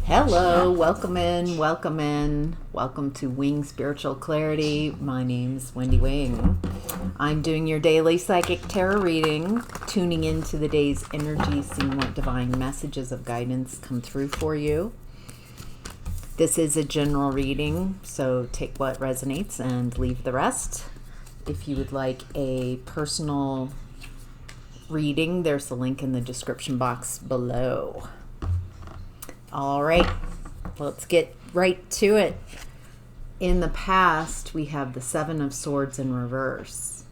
Hello, welcome in, welcome in. Welcome to Wing Spiritual Clarity. My name's Wendy Wing. I'm doing your daily psychic tarot reading, tuning into the day's energy, seeing what divine messages of guidance come through for you. This is a general reading, so take what resonates and leave the rest. If you would like a personal reading, there's a link in the description box below. All right, let's get right to it. In the past, we have the Seven of Swords in reverse.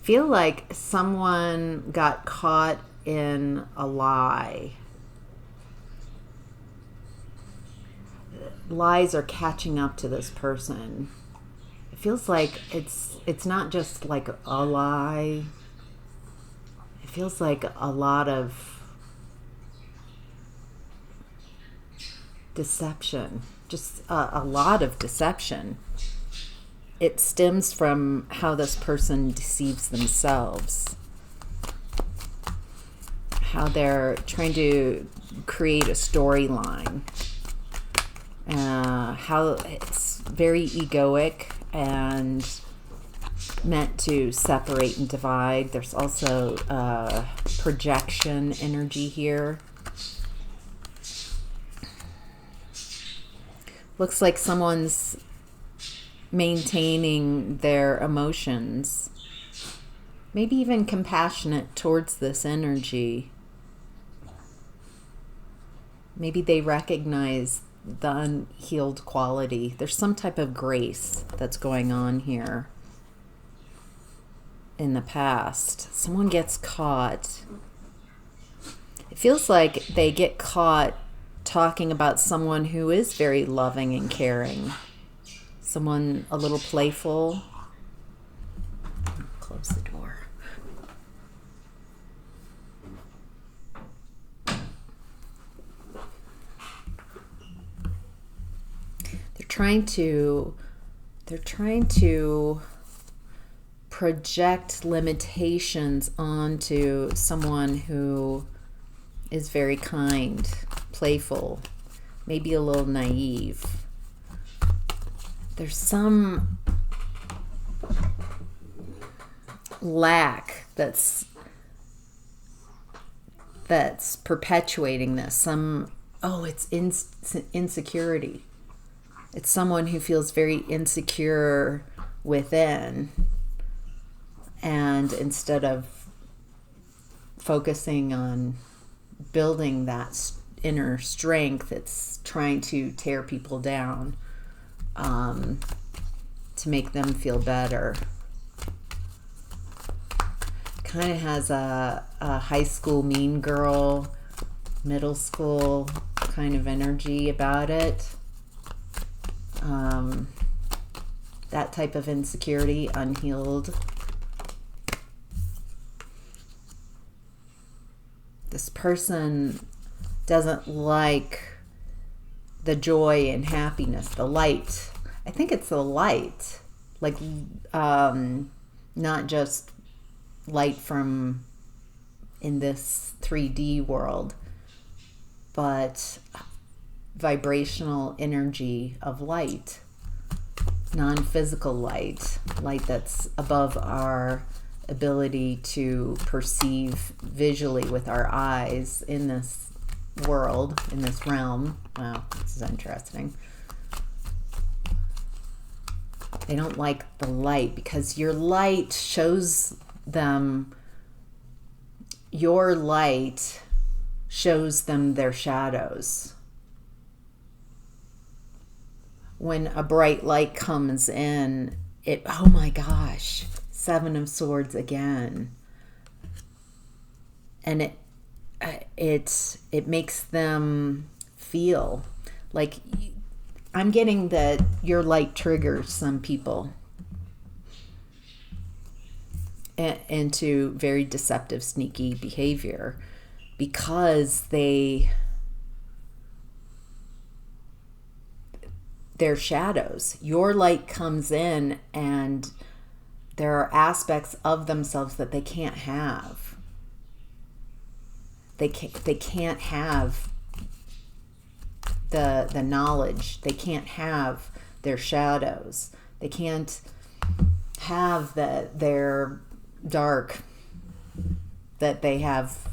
Feel like someone got caught in a lie. Lies are catching up to this person. It feels like it's not just like a lie. It feels like a lot of deception, just a lot of deception. It stems from how this person deceives themselves, how they're trying to create a storyline, how it's very egoic and meant to separate and divide. There's also projection energy here. Looks like someone's maintaining their emotions, maybe even compassionate towards this energy. Maybe they recognize the unhealed quality. There's some type of grace that's going on here in the past. Someone gets caught. It feels like they get caught talking about someone who is very loving and caring. Someone a little playful. Close the door. They're trying to project limitations onto someone who is very kind, playful, maybe a little naive. There's some lack that's perpetuating this. It's insecurity. It's someone who feels very insecure within, and instead of focusing on building that inner strength, it's trying to tear people down to make them feel better. Kind of has a high school mean girl, middle school kind of energy about it. That type of insecurity, unhealed. This person doesn't like the joy and happiness, the light. I think it's the light, like not just light from in this 3D world, but vibrational energy of light, non-physical light that's above our ability to perceive visually with our eyes in this world, in this realm. Wow, this is interesting. They don't like the light because your light shows them, their shadows. When a bright light comes in, oh my gosh, Seven of Swords again. And it makes them feel like, I'm getting that your light triggers some people into very deceptive, sneaky behavior because they're shadows. Your light comes in and there are aspects of themselves that they can't have. They can't have the knowledge. They can't have their shadows. They can't have their dark, that they have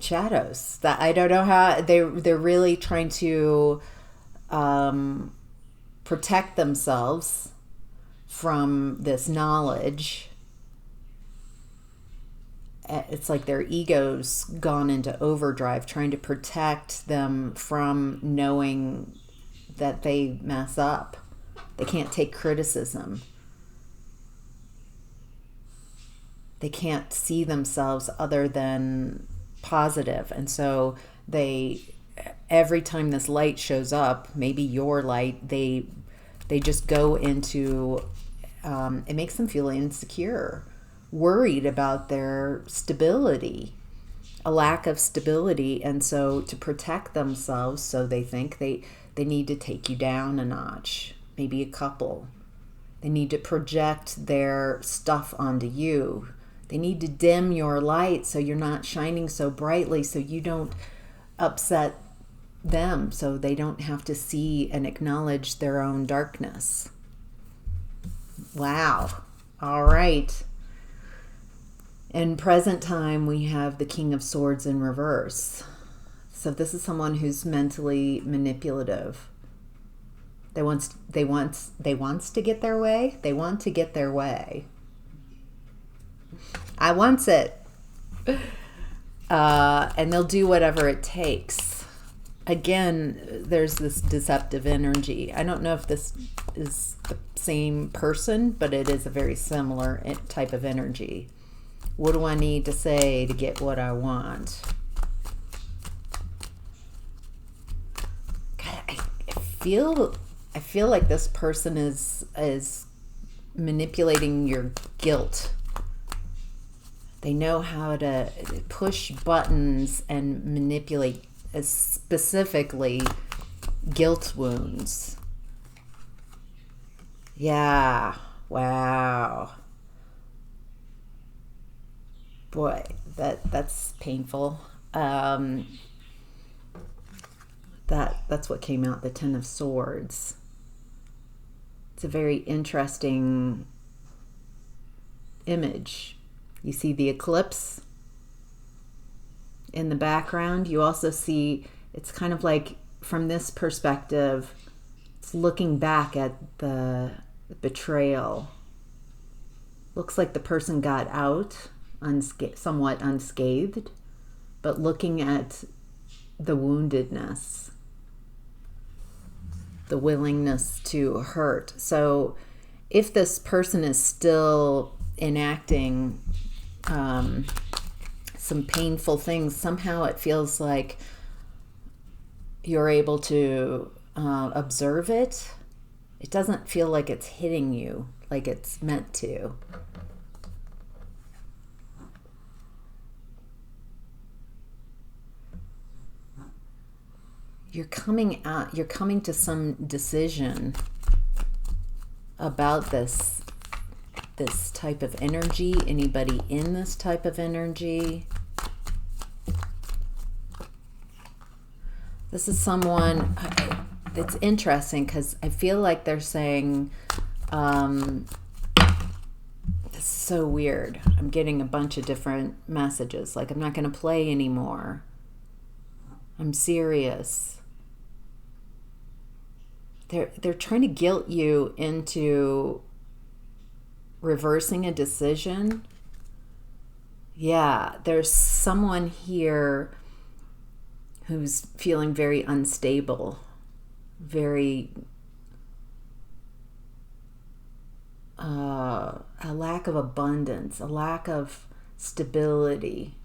shadows. That I don't know how they're really trying to protect themselves from this knowledge. It's like their ego's gone into overdrive, trying to protect them from knowing that they mess up. They can't take criticism. They can't see themselves other than positive. And so every time this light shows up, maybe your light, they just go into, it makes them feel insecure, worried about their stability, a lack of stability. And so to protect themselves, so they think they need to take you down a notch, maybe a couple. They need to project their stuff onto you. They need to dim your light so you're not shining so brightly, so you don't upset them, so they don't have to see and acknowledge their own darkness. Wow. All right. In present time, we have the King of Swords in reverse. So this is someone who's mentally manipulative. They want to get their way. They want to get their way. I wants it. And they'll do whatever it takes. Again, there's this deceptive energy. I don't know if this is the same person, but it is a very similar type of energy. What do I need to say to get what I want? God, I feel like this person is manipulating your guilt. They know how to push buttons and manipulate specifically guilt wounds. Yeah. Wow. Boy, that's painful. That's what came out, the Ten of Swords. It's a very interesting image. You see the eclipse in the background. You also see, it's kind of like from this perspective, it's looking back at the betrayal. Looks like the person got out somewhat unscathed, but looking at the woundedness, the willingness to hurt. So if this person is still enacting some painful things, somehow it feels like you're able to observe it. It doesn't feel like it's hitting you like it's meant to. You're coming to some decision about this type of energy. Anybody in this type of energy? This is someone, it's interesting because I feel like they're saying, it's so weird. I'm getting a bunch of different messages. Like, I'm not going to play anymore. I'm serious. They're trying to guilt you into reversing a decision. Yeah, there's someone here who's feeling very unstable, very a lack of abundance, a lack of stability.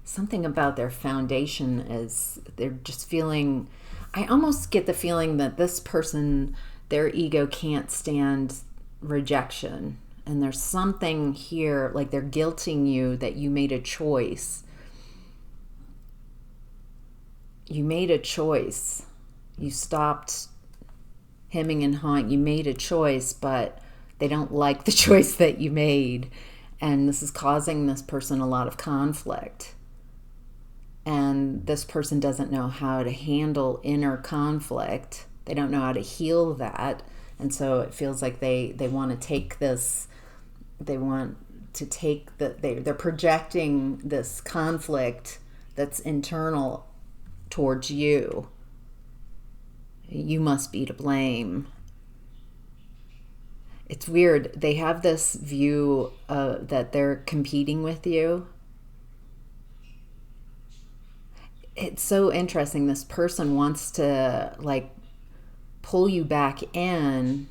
Something about their foundation is they're just feeling, I almost get the feeling that this person, their ego can't stand rejection. And there's something here, like they're guilting you that you made a choice. You made a choice. You stopped hemming and hawing. You made a choice, but they don't like the choice that you made. And this is causing this person a lot of conflict. And this person doesn't know how to handle inner conflict. They don't know how to heal that. And so it feels like they want to take this, they're projecting this conflict that's internal towards you. You must be to blame. It's weird. They have this view that they're competing with you. It's so interesting. This person wants to like pull you back in,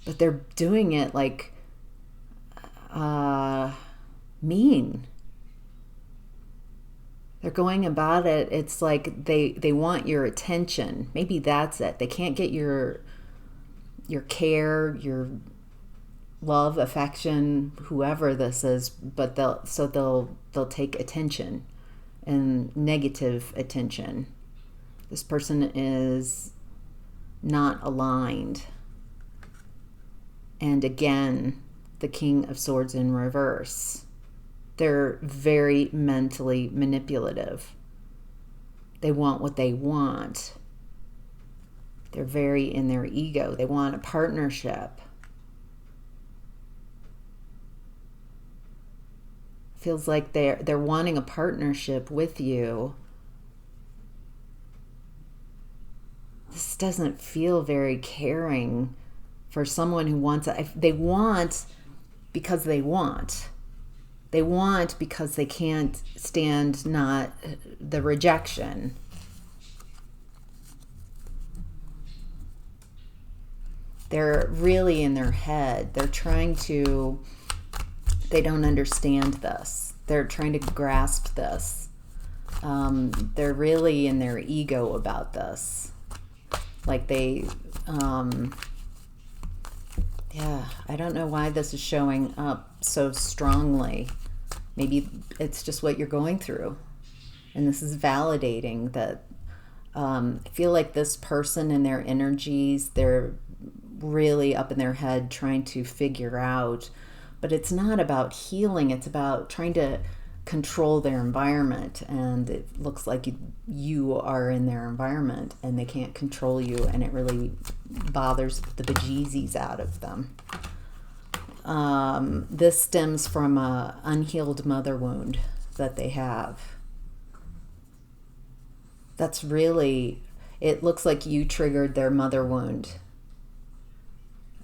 but they're doing it like mean. They're going about it. It's like they want your attention. Maybe that's it. They can't get your care, your love, affection, whoever this is, but they'll take attention, and negative attention. This person is not aligned. And again, the King of Swords in reverse. They're very mentally manipulative. They want what they want. They're very in their ego. They want a partnership. Feels like they're wanting a partnership with you. This doesn't feel very caring for someone who wants it. They want because they want. They want because they can't stand not the rejection. They're really in their head. They don't understand this. They're trying to grasp this. They're really in their ego about this. Like I don't know why this is showing up so strongly. Maybe it's just what you're going through. And this is validating that I feel like this person and their energies, they're really up in their head trying to figure out. But it's not about healing. It's about trying to control their environment. And it looks like you are in their environment and they can't control you. And it really bothers the bejesus out of them. This stems from an unhealed mother wound that they have. That's really, it looks like you triggered their mother wound.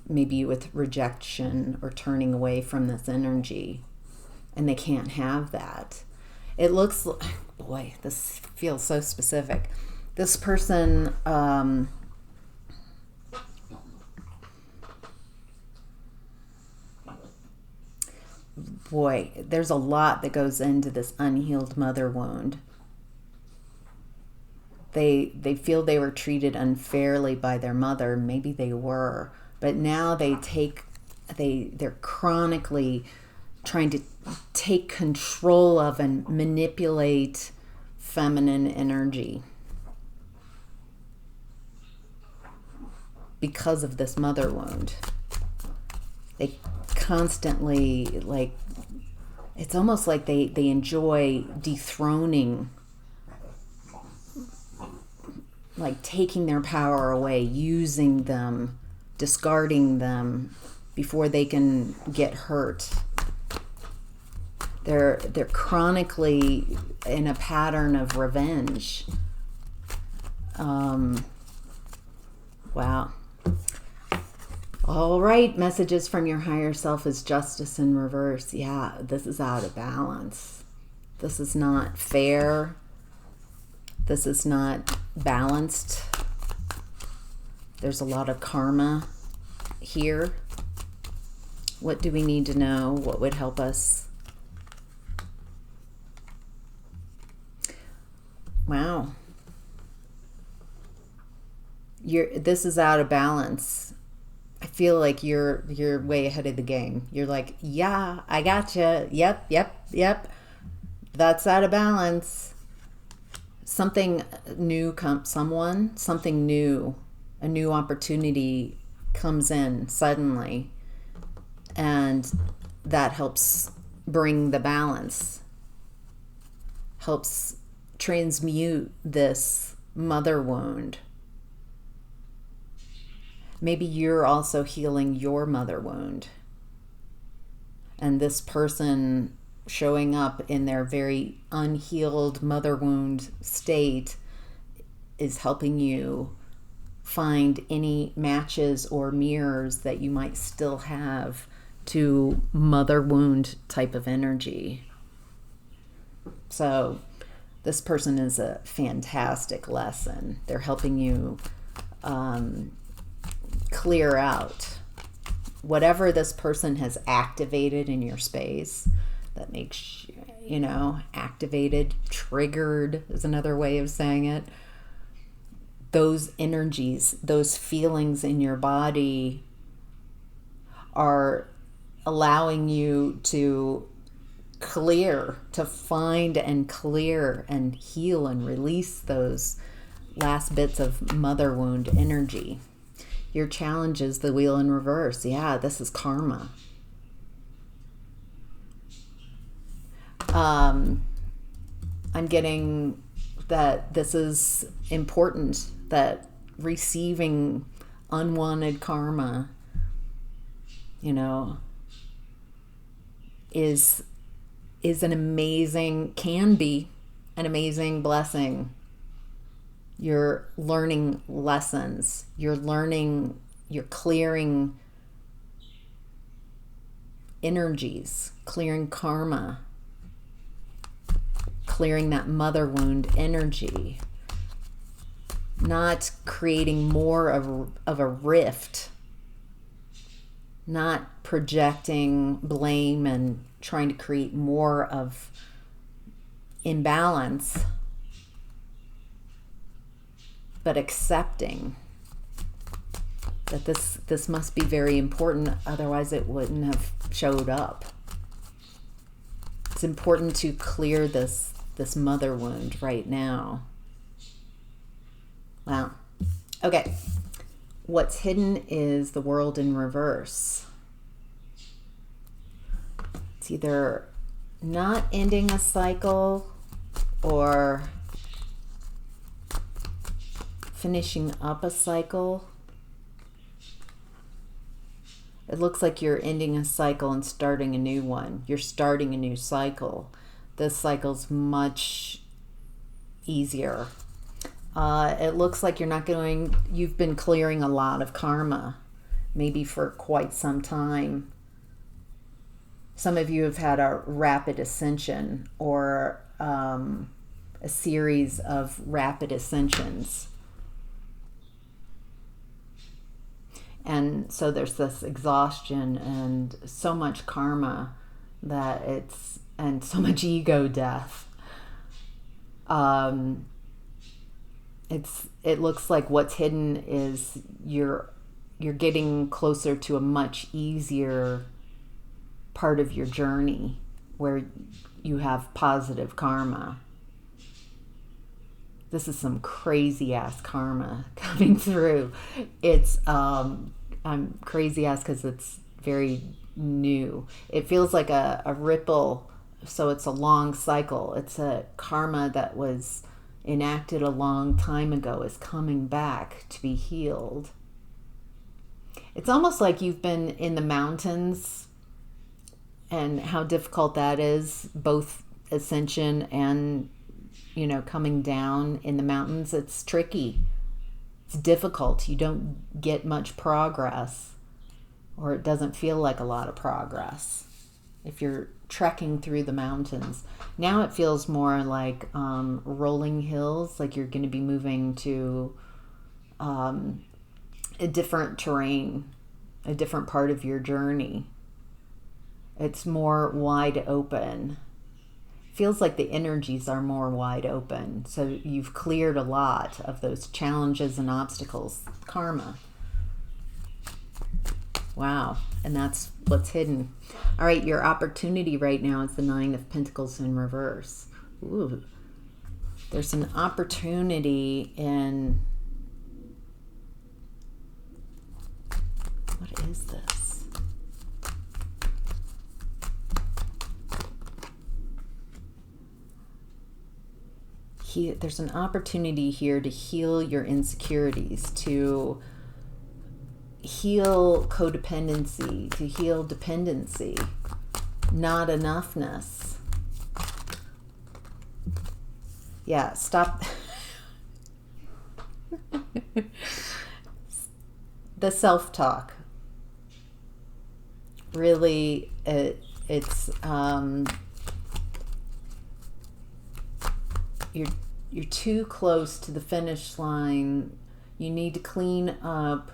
Maybe with rejection or turning away from this energy. And they can't have that. It looks, boy, this feels so specific. This person, boy, there's a lot that goes into this unhealed mother wound. They feel they were treated unfairly by their mother. Maybe they were. But now they're chronically trying to take control of and manipulate feminine energy because of this mother wound. They constantly, like, it's almost like they enjoy dethroning, like taking their power away, using them, discarding them before they can get hurt. They're chronically in a pattern of revenge. Wow. All right, messages from your higher self is justice in reverse. Yeah, this is out of balance. This is not fair. This is not balanced. There's a lot of karma here. What do we need to know? What would help us? Wow. This is out of balance. I feel like you're way ahead of the game. You're like, yeah, I gotcha. Yep. That's out of balance. Something new something new, a new opportunity comes in suddenly. And that helps bring the balance, helps transmute this mother wound. Maybe you're also healing your mother wound. And this person showing up in their very unhealed mother wound state is helping you find any matches or mirrors that you might still have to mother wound type of energy. So this person is a fantastic lesson. They're helping you clear out whatever this person has activated in your space that makes you, activated, triggered is another way of saying it. Those energies, those feelings in your body are allowing you to clear, to find and clear and heal and release those last bits of mother wound energy. Your challenge is the wheel in reverse. Yeah, this is karma. I'm getting that this is important, that receiving unwanted karma, is can be an amazing blessing. You're learning lessons. You're clearing energies, clearing karma, clearing that mother wound energy, not creating more of a rift, not projecting blame and trying to create more of imbalance, but accepting that this must be very important, otherwise it wouldn't have showed up. It's important to clear this mother wound right now. Wow. Okay. What's hidden is the world in reverse. It's either not ending a cycle or finishing up a cycle. It looks like you're ending a cycle and starting a new one. You're starting a new cycle. This cycle's much easier. It looks like you've been clearing a lot of karma, maybe for quite some time. Some of you have had a rapid ascension or a series of rapid ascensions. And so there's this exhaustion and so much karma and so much ego death. It looks like what's hidden is you're getting closer to a much easier part of your journey where you have positive karma. This is some crazy ass karma coming through. It's I'm crazy ass because it's very new. It feels like a ripple, so it's a long cycle. It's a karma that was enacted a long time ago is coming back to be healed. It's almost like you've been in the mountains and how difficult that is, both ascension and coming down in the mountains. It's tricky. It's difficult. You don't get much progress, or it doesn't feel like a lot of progress if you're trekking through the mountains. Now it feels more like rolling hills, like you're going to be moving to a different terrain, a different part of your journey. It's more wide open. Feels like the energies are more wide open. So you've cleared a lot of those challenges and obstacles. Karma. Wow. And that's what's hidden. All right. Your opportunity right now is the 9 of Pentacles in reverse. Ooh. There's an opportunity in... What is this? there's an opportunity here to heal your insecurities, to heal codependency, to heal dependency, not enoughness. Yeah, stop. The self-talk. Really, it's you're too close to the finish line. You need to clean up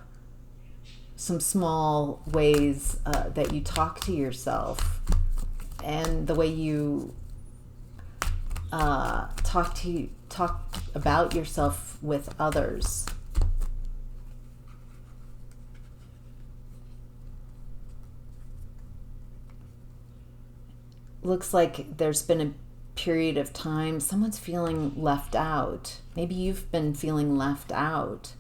some small ways that you talk to yourself, and the way you talk about yourself with others. Looks like there's been a period of time someone's feeling left out. Maybe you've been feeling left out.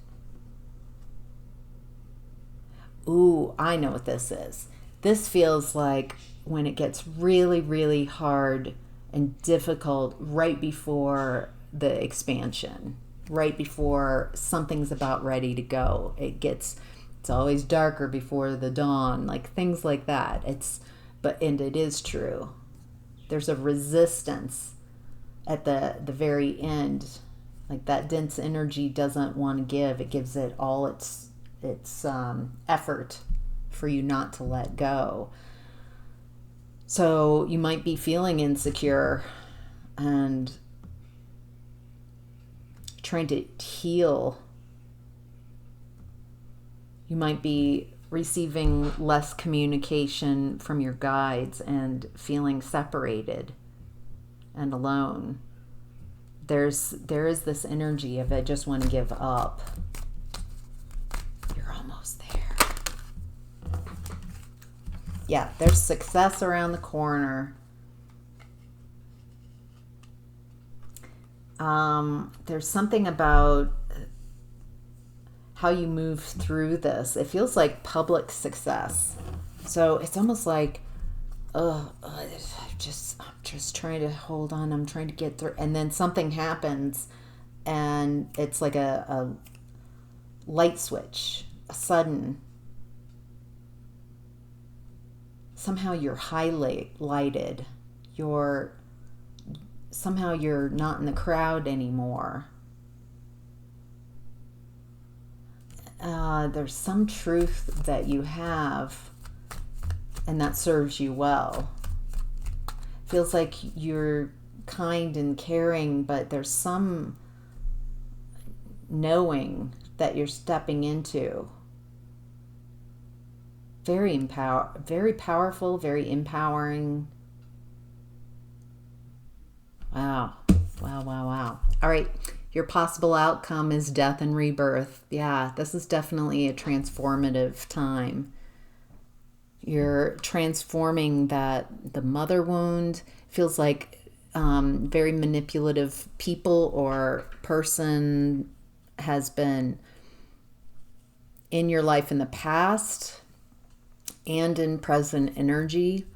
Ooh, I know what this is. This feels like when it gets really, really hard and difficult right before the expansion, right before something's about ready to go. It's always darker before the dawn, like things like that. And it is true. There's a resistance at the very end. Like that dense energy doesn't want to give. It gives it all its effort for you not to let go. So you might be feeling insecure and trying to heal. You might be receiving less communication from your guides and feeling separated and alone. There is this energy of I just want to give up. You're almost there. Yeah, there's success around the corner. There's something about how you move through this. It feels like public success. So it's almost like, I'm just trying to hold on. I'm trying to get through. And then something happens and it's like a light switch, a sudden. Somehow you're highlighted. Somehow you're not in the crowd anymore. There's some truth that you have and that serves you well. Feels like you're kind and caring, but there's some knowing that you're stepping into. Very powerful, very empowering. Wow. All right. Your possible outcome is death and rebirth. Yeah, this is definitely a transformative time. You're transforming the mother wound. Feels like very manipulative people or person has been in your life in the past and in present energy.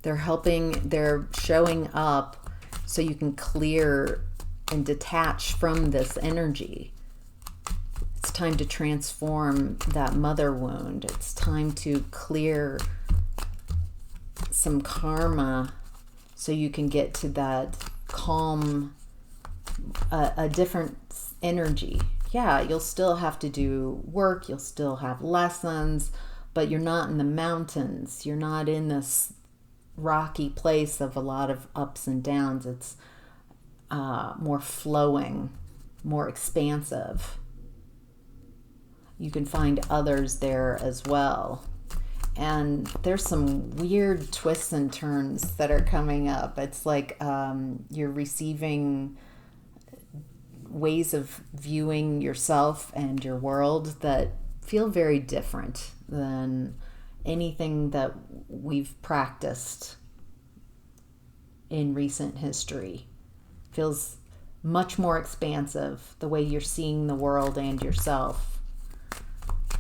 They're showing up so you can clear and detach from this energy. It's time to transform that mother wound. It's time to clear some karma so you can get to that calm, a different energy. Yeah, you'll still have to do work, you'll still have lessons, but you're not in the mountains. You're not in this rocky place of a lot of ups and downs. It's more flowing, more expansive. You can find others there as well. And there's some weird twists and turns that are coming up. It's like you're receiving ways of viewing yourself and your world that feel very different than anything that we've practiced in recent history. Feels much more expansive, the way you're seeing the world and yourself.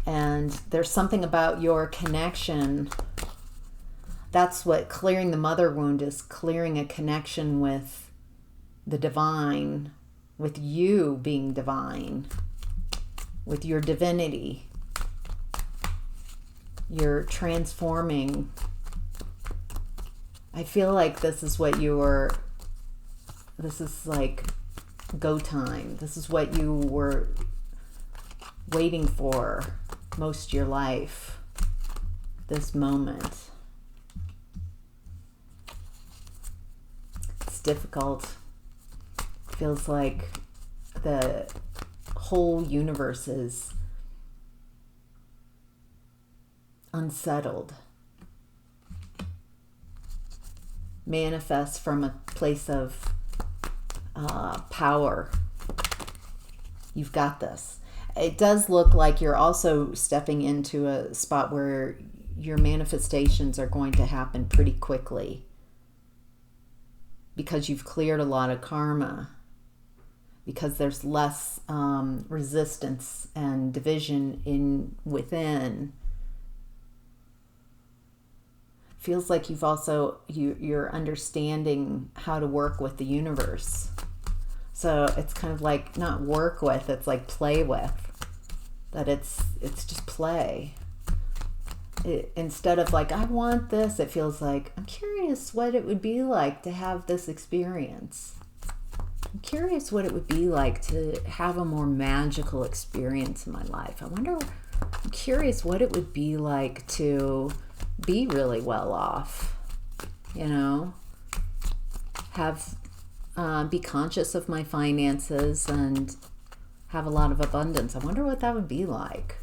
And there's something about your connection. That's what clearing the mother wound is, clearing a connection with the divine, with you being divine, with your divinity. You're transforming. I feel like this is like go time. This is what you were waiting for most of your life. This moment. It's difficult. Feels like the whole universe is unsettled. Manifest from a place of power. You've got this. It does look like you're also stepping into a spot where your manifestations are going to happen pretty quickly because you've cleared a lot of karma, because there's less resistance and division within. Feels like you've also, you're understanding how to work with the universe. So it's kind of like not work with, it's like play with. That it's just play. Instead of like, I want this, it feels like, I'm curious what it would be like to have this experience. I'm curious what it would be like to have a more magical experience in my life. I'm curious what it would be like to be really well off, be conscious of my finances and have a lot of abundance. I wonder what that would be like.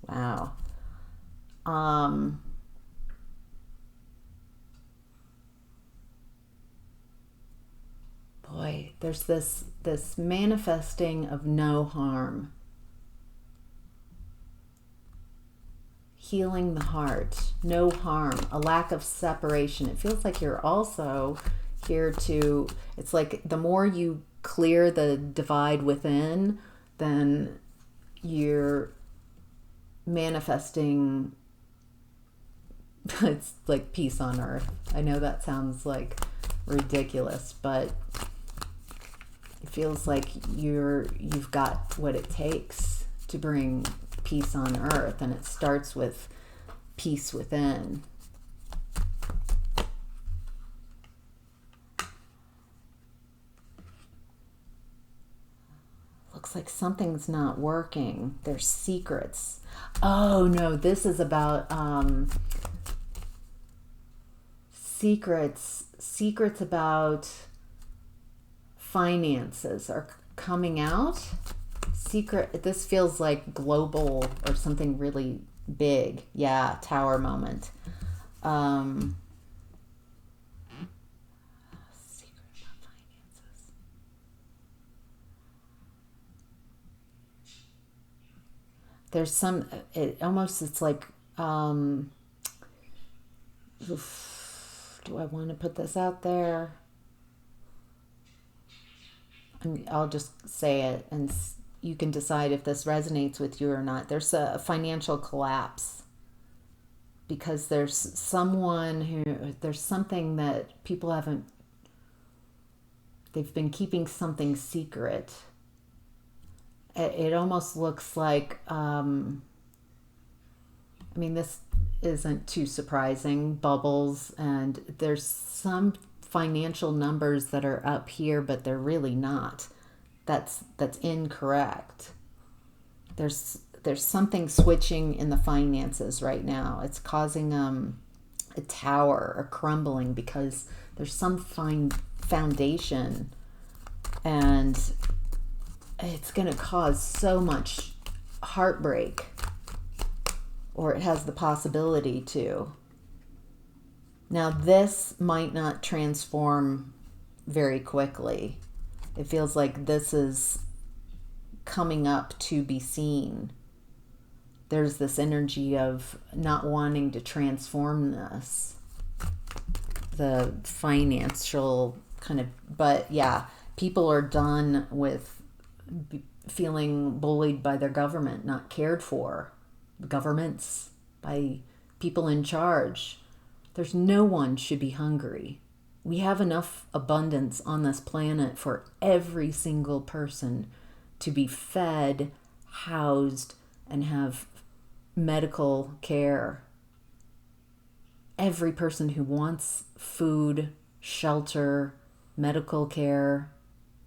Wow. Boy, there's this manifesting of no harm. Healing the heart, no harm, a lack of separation. It feels like you're also here to, it's like the more you clear the divide within, then you're manifesting, it's like peace on earth. I know that sounds like ridiculous, but it feels like you've got what it takes to bring peace on earth, and it starts with peace within. Looks like something's not working. There's secrets. Oh no, this is about secrets about finances are coming out. This feels like global or something really big. Yeah, tower moment. Secret about finances. There's it's like, do I want to put this out there? I'll just say it and you can decide if this resonates with you or not. There's a financial collapse because there's something that people they've been keeping something secret. It almost looks like, this isn't too surprising, bubbles, and there's some financial numbers that are up here, but they're really not. That's incorrect. There's something switching in the finances right now. It's causing a tower or crumbling because there's some foundation, and it's going to cause so much heartbreak, or it has the possibility to. Now, this might not transform very quickly. It feels like this is coming up to be seen. There's this energy of not wanting to transform this. The financial kind of, but yeah, people are done with feeling bullied by their government, not cared for. Governments, by people in charge. There's no one should be hungry. We have enough abundance on this planet for every single person to be fed, housed, and have medical care. Every person who wants food, shelter, medical care,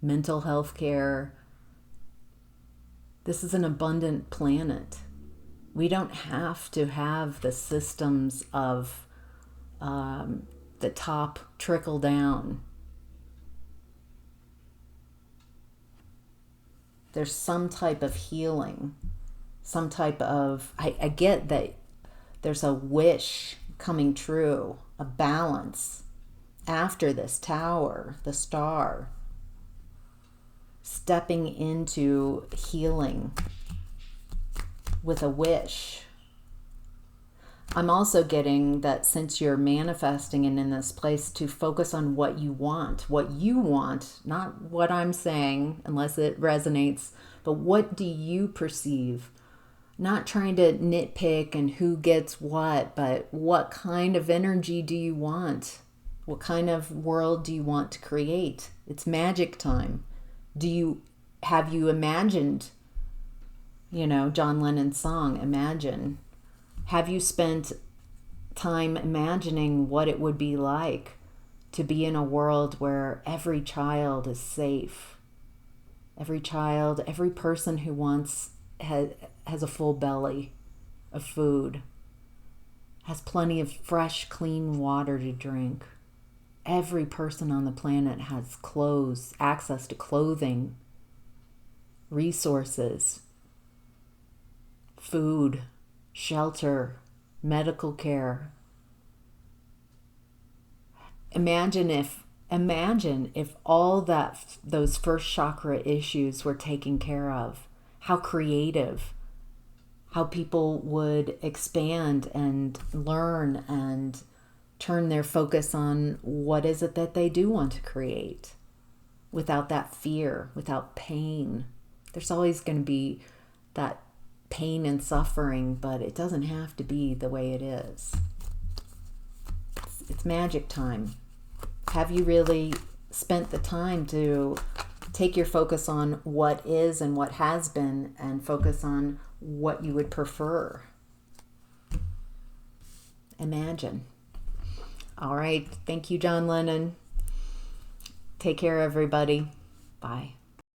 mental health care. This is an abundant planet. We don't have to have the systems of the top trickle down. There's some type of healing, some type of, I get that there's a wish coming true, a balance after this tower, the star, stepping into healing with a wish. I'm also getting that since you're manifesting and in this place, to focus on what you want, not what I'm saying, unless it resonates, but what do you perceive? Not trying to nitpick and who gets what, but what kind of energy do you want? What kind of world do you want to create? It's magic time. Have you imagined, John Lennon's song, Imagine? Have you spent time imagining what it would be like to be in a world where every child is safe? Every child, every person who has a full belly of food, has plenty of fresh, clean water to drink. Every person on the planet has clothes, access to clothing, resources, food, shelter, medical care. Imagine if all those first chakra issues were taken care of. How creative, how people would expand and learn and turn their focus on what is it that they do want to create without that fear, without pain. There's always going to be that pain and suffering, but it doesn't have to be the way it is. It's magic time. Have you really spent the time to take your focus on what is and what has been and focus on what you would prefer? Imagine. All right. Thank you, John Lennon. Take care, everybody. Bye.